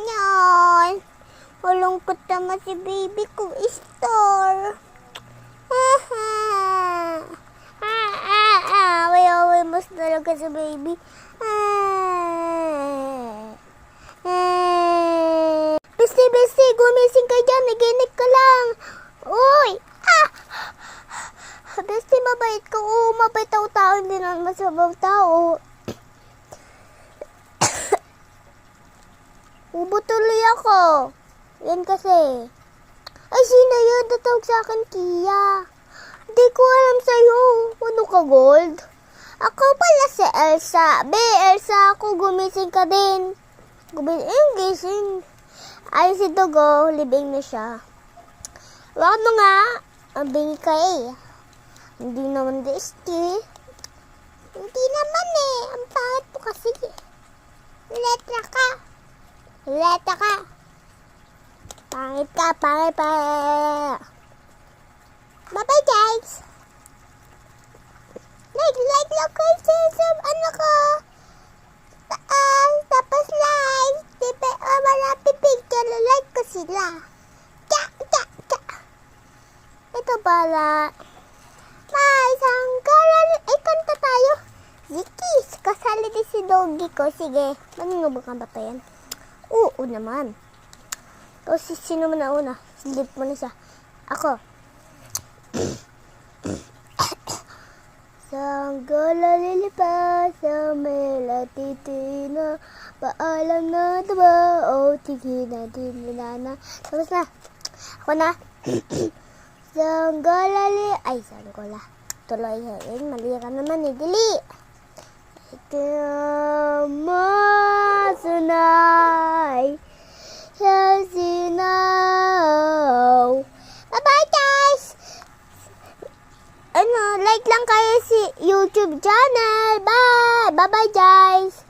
yan. Malungkot naman si baby ko, Star. Away-away mas talaga si baby. Besti, gumising ka dyan. Naginig ka lang. Uy! Besti, mabait ka. Oo, mabait ako tao. Hindi naman masabaw tao. Ubo tuloy ako. Yan kasi. Ay, sino yun? Tatawag sa akin, Kia. Hindi ko alam sa'yo. Ano ka, Gold? Ako pala si Elsa. Elsa, ako gumising ka din. Gising. Ay, si Dugo, libing na siya. Wag mo nga. Ang bingi ka eh. Hindi naman Desti. Hindi naman eh. Ang pangit po kasi. Letra ka. Pangit ka. Bye-bye, guys. Like lang ko sa ano ko. Tapos like. Diba, malapit picture. Like ko sila. Tsa. Ito pala. May sanggalan. Ay, kanta tayo. Zikis. Kasali din si Doggy ko. Sige. Manunubok ba yan? Oo naman. Tapos sino mo na una? Slip mo na siya. Ako. Sanggala lilipas sa melatitina. Paalam na diba? O tigil na din na. Tapos na. Ako na. Sanggala ay sanggala. Tuloy yun. Mali ka naman eh. Dili. Masunay. Bye-bye, guys! Like lang kayo si YouTube channel. Bye! Bye-bye, guys!